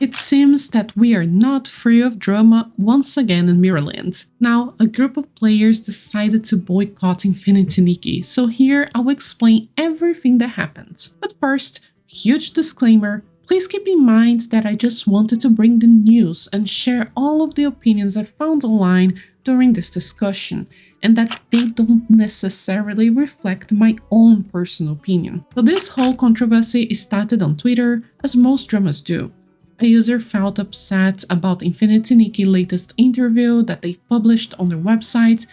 It seems that we are not free of drama once again in Mirrorland. Now, a group of players decided to boycott Infinity Nikki, so here I will explain everything that happened. But first, huge disclaimer, please keep in mind that I just wanted to bring the news and share all of the opinions I found online during this discussion, and that they don't necessarily reflect my own personal opinion. So this whole controversy started on Twitter, as most dramas do. A user felt upset about Infinity Nikki's latest interview that they published on their website,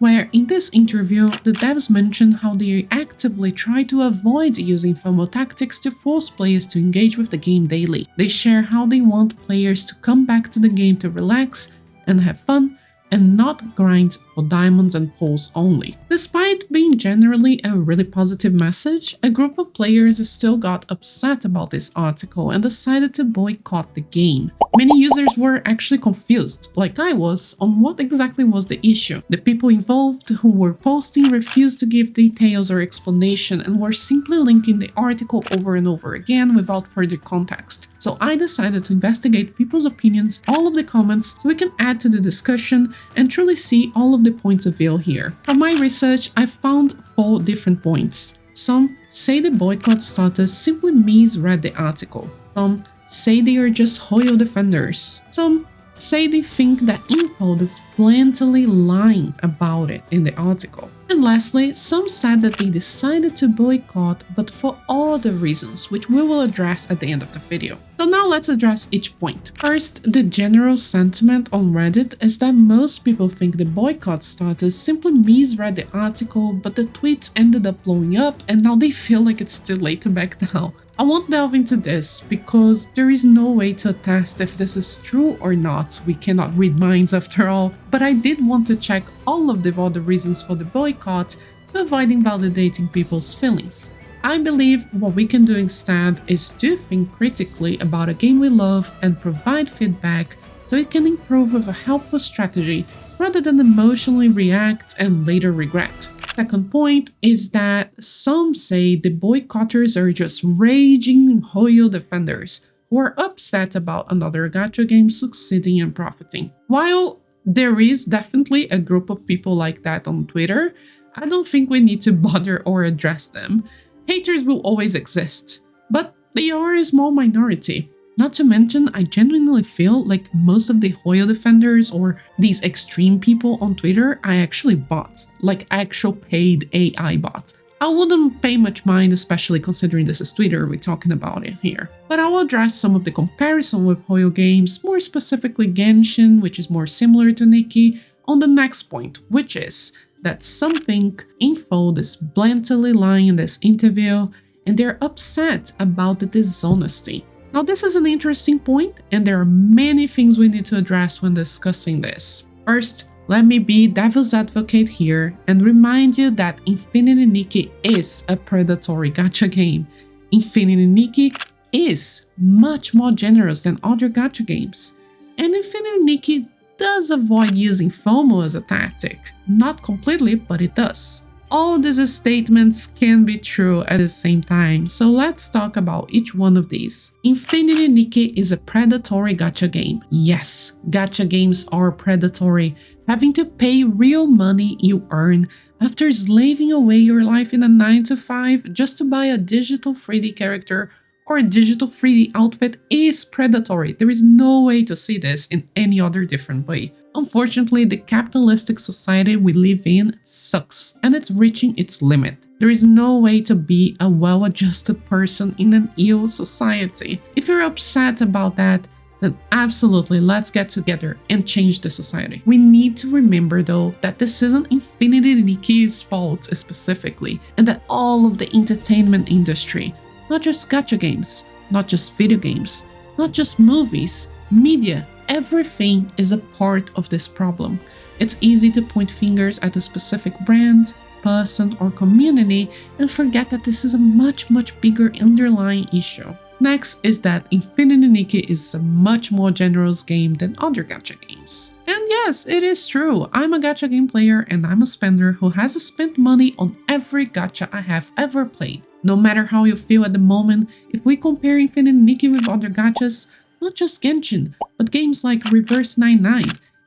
where in this interview, the devs mentioned how they actively try to avoid using FOMO tactics to force players to engage with the game daily. They share how they want players to come back to the game to relax and have fun, and not grind for diamonds and pulls only. Despite being generally a really positive message, a group of players still got upset about this article and decided to boycott the game. Many users were actually confused, like I was, on what exactly was the issue. The people involved who were posting refused to give details or explanation and were simply linking the article over and over again without further context. So I decided to investigate people's opinions, all of the comments, so we can add to the discussion and truly see all of the points of view here. From my research, I found 4 different points. Some say the boycott starters simply misread the article. Some say they are just loyal defenders. Some say they think that info is blatantly lying about it in the article. And lastly, some said that they decided to boycott, but for other reasons, which we will address at the end of the video. So now let's address each point. First, the general sentiment on Reddit is that most people think the boycott starters simply misread the article, but the tweets ended up blowing up and now they feel like it's too late to back down. I won't delve into this because there is no way to attest if this is true or not. We cannot read minds after all, but I did want to check all of the other reasons for the boycott to avoid invalidating people's feelings. I believe what we can do instead is to think critically about a game we love and provide feedback so it can improve with a helpful strategy rather than emotionally react and later regret. Second point is that some say the boycotters are just raging loyal defenders who are upset about another gacha game succeeding and profiting. While there is definitely a group of people like that on Twitter, I don't think we need to bother or address them. Haters will always exist, but they are a small minority. Not to mention, I genuinely feel like most of the loyal defenders or these extreme people on Twitter are actually bots, like actual paid AI bots. I wouldn't pay much mind, especially considering this is Twitter, we're talking about it here. But I will address some of the comparison with loyal games, more specifically Genshin, which is more similar to Nikki, on the next point, which is that some think info is blatantly lying in this interview and they're upset about the dishonesty. Now this is an interesting point, and there are many things we need to address when discussing this. First, let me be devil's advocate here and remind you that Infinity Nikki is a predatory gacha game. Infinity Nikki is much more generous than other gacha games. And Infinity Nikki does avoid using FOMO as a tactic. Not completely, but it does. All these statements can be true at the same time, so let's talk about each one of these. Infinity Nikki is a predatory gacha game. Yes, gacha games are predatory, having to pay real money you earn after slaving away your life in a 9-to-5 just to buy a digital 3D character or a digital 3D outfit is predatory. There is no way to see this in any other different way. Unfortunately, the capitalistic society we live in sucks, and it's reaching its limit. There is no way to be a well-adjusted person in an ill society. If you're upset about that, then absolutely let's get together and change the society. We need to remember though that this isn't Infinity Nikki's fault specifically, and that all of the entertainment industry, not just gacha games, not just video games, not just movies, media, everything is a part of this problem. It's easy to point fingers at a specific brand, person, or community and forget that this is a much bigger underlying issue. Next is that Infinity Nikki is a much more generous game than other gacha games. And yes, it is true, I'm a gacha game player and I'm a spender who has spent money on every gacha I have ever played. No matter how you feel at the moment, if we compare Infinity Nikki with other gachas, Not just Genshin, but games like Reverse 99,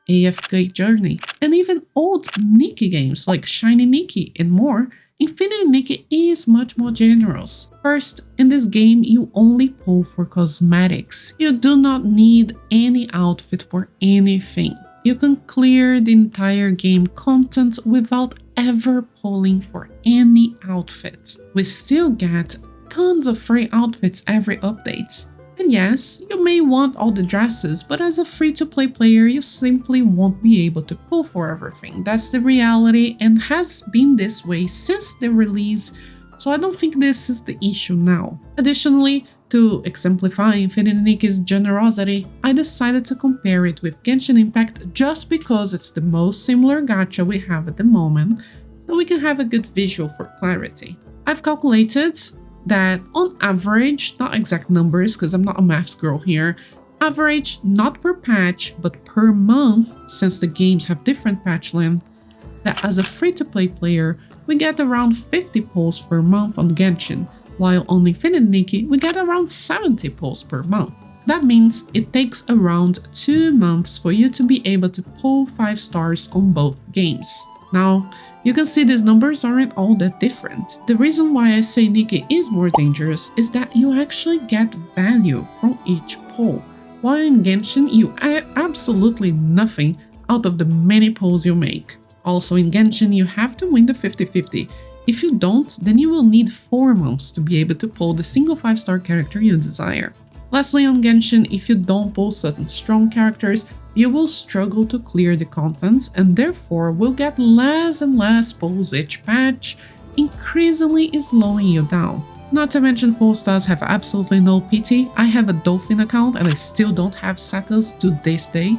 AFK Journey, and even old Nikki games like Shiny Nikki and more. Infinity Nikki is much more generous. First, in this game, you only pull for cosmetics. You do not need any outfit for anything. You can clear the entire game content without ever pulling for any outfit. We still get tons of free outfits every update. And yes, you may want all the dresses, but as a free-to-play player, you simply won't be able to pull for everything. That's the reality and has been this way since the release, so I don't think this is the issue now. Additionally, to exemplify Infinity Nikki's generosity, I decided to compare it with Genshin Impact just because it's the most similar gacha we have at the moment, so we can have a good visual for clarity. I've calculated that on average, not exact numbers because I'm not a maths girl here, average not per patch but per month, since the games have different patch lengths, that as a free-to-play player we get around 50 pulls per month on Genshin, while on Infinity Nikki we get around 70 pulls per month. That means it takes around 2 months for you to be able to pull 5 stars on both games. Now, you can see these numbers aren't all that different. The reason why I say Nikki is more dangerous is that you actually get value from each pull, while in Genshin you add absolutely nothing out of the many pulls you make. Also in Genshin you have to win the 50-50. If you don't, then you will need 4 months to be able to pull the single 5-star character you desire. Lastly, on Genshin, if you don't pull certain strong characters, you will struggle to clear the content and therefore will get less and less pulls each patch, increasingly slowing you down. Not to mention 4 stars have absolutely no pity. I have a Dolphin account and I still don't have Satos to this day.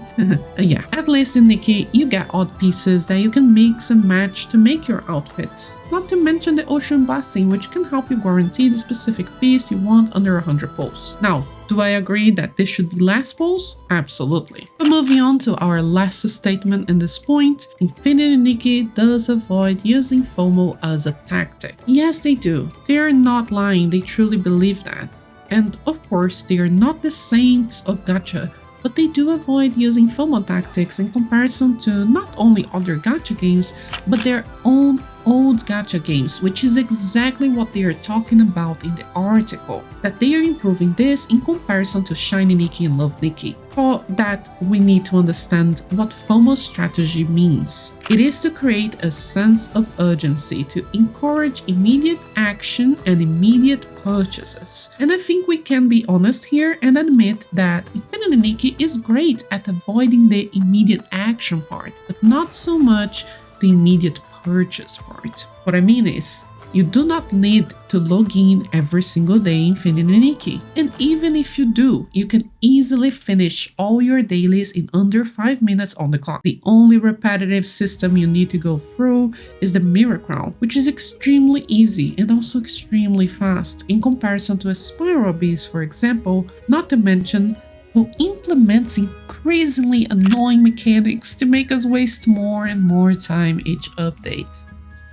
Yeah, at least in Nikki you get odd pieces that you can mix and match to make your outfits. Not to mention the Ocean Blessing, which can help you guarantee the specific piece you want under 100 pulls. Now, do I agree that this should be less pulls? Absolutely. But moving on to our last statement in this point, Infinity Nikki does avoid using FOMO as a tactic. Yes, they do. They are not lying, they truly believe that. And of course, they are not the saints of gacha, but they do avoid using FOMO tactics in comparison to not only other gacha games, but their own old gacha games, which is exactly what they are talking about in the article, that they are improving this in comparison to Shiny Nikki and Love Nikki. For that, we need to understand what FOMO strategy means. It is to create a sense of urgency to encourage immediate action and immediate purchases. And I think we can be honest here and admit that Infinity Nikki is great at avoiding the immediate action part, but not so much the immediate purchase part. What I mean is, you do not need to log in every single day in Infinity Nikki. And even if you do, you can easily finish all your dailies in under 5 minutes on the clock. The only repetitive system you need to go through is the Mirror Crown, which is extremely easy and also extremely fast in comparison to a Spiral Beast, for example, not to mention who implements increasingly annoying mechanics to make us waste more and more time each update.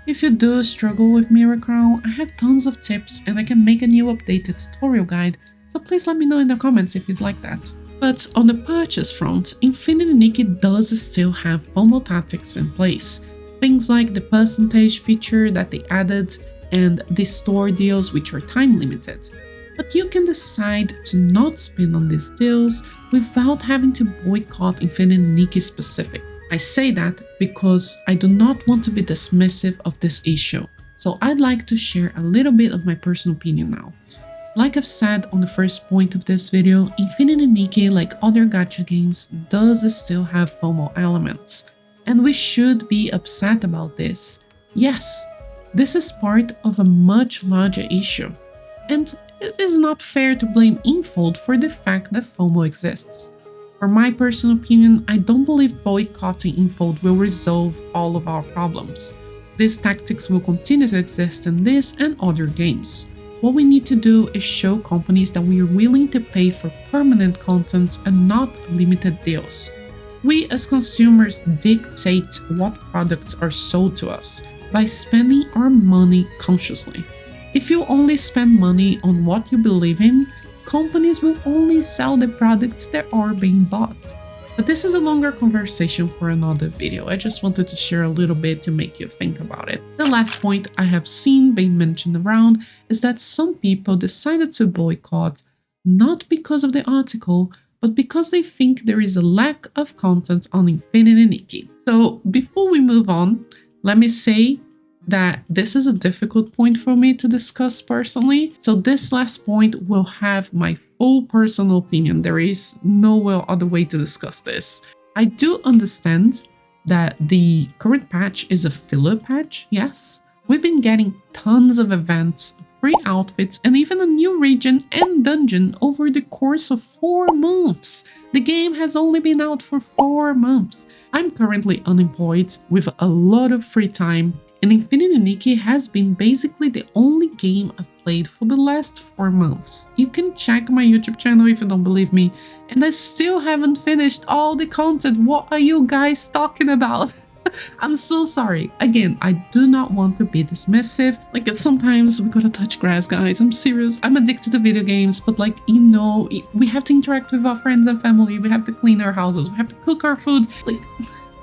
If you do struggle with Mirror Crown, I have tons of tips and I can make a new updated tutorial guide, so please let me know in the comments if you'd like that. But on the purchase front, Infinity Nikki does still have FOMO tactics in place. Things like the percentage feature that they added and the store deals, which are time limited. But you can decide to not spend on these deals without having to boycott Infinity Nikki specific. I say that because I do not want to be dismissive of this issue, so I'd like to share a little bit of my personal opinion now. Like I've said on the first point of this video, Infinity Nikki, like other gacha games, does still have FOMO elements, and we should be upset about this. Yes, this is part of a much larger issue, and it is not fair to blame Infold for the fact that FOMO exists. For my personal opinion, I don't believe boycotting Infold will resolve all of our problems. These tactics will continue to exist in this and other games. What we need to do is show companies that we are willing to pay for permanent content and not limited deals. We as consumers dictate what products are sold to us by spending our money consciously. If you only spend money on what you believe in, companies will only sell the products that are being bought. But this is a longer conversation for another video. I just wanted to share a little bit to make you think about it. The last point I have seen being mentioned around is that some people decided to boycott not because of the article, but because they think there is a lack of content on Infinity Nikki. So before we move on, let me say that this is a difficult point for me to discuss personally. So this last point will have my full personal opinion. There is no other way to discuss this. I do understand that the current patch is a filler patch, yes. We've been getting tons of events, free outfits, and even a new region and dungeon over the course of 4 months. The game has only been out for 4 months. I'm currently unemployed with a lot of free time, and Infinity Nikki has been basically the only game I've played for the last 4 months. You can check my YouTube channel if you don't believe me, and I still haven't finished all the content. What are you guys talking about? I'm so sorry. Again, I do not want to be dismissive. Like, sometimes we gotta touch grass, guys. I'm serious. I'm addicted to video games, but like, you know, we have to interact with our friends and family. We have to clean our houses. We have to cook our food. Like,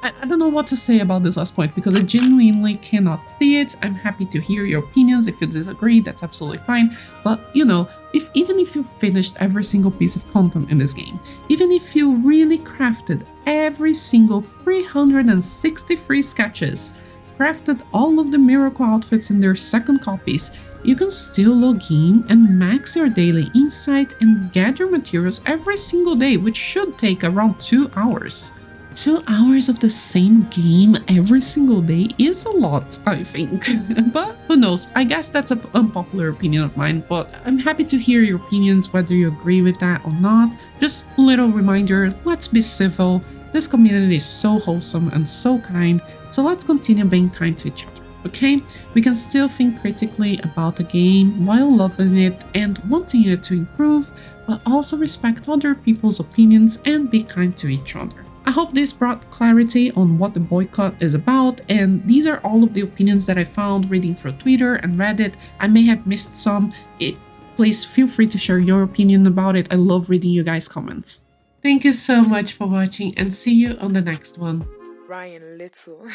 I don't know what to say about this last point because I genuinely cannot see it. I'm happy to hear your opinions. If you disagree, that's absolutely fine. But, you know, even if you finished every single piece of content in this game, even if you really crafted every single 363 sketches, crafted all of the miracle outfits in their second copies, you can still log in and max your daily insight and gather materials every single day, which should take around 2 hours. 2 hours of the same game every single day is a lot, I think. But who knows? I guess that's an unpopular opinion of mine, but I'm happy to hear your opinions, whether you agree with that or not. Just a little reminder, let's be civil. This community is so wholesome and so kind, so let's continue being kind to each other, okay? We can still think critically about the game while loving it and wanting it to improve, but also respect other people's opinions and be kind to each other. I hope this brought clarity on what the boycott is about, and these are all of the opinions that I found reading through Twitter and Reddit. I may have missed some. Please feel free to share your opinion about it. I love reading you guys' comments. Thank you so much for watching and see you on the next one. Ryan Little.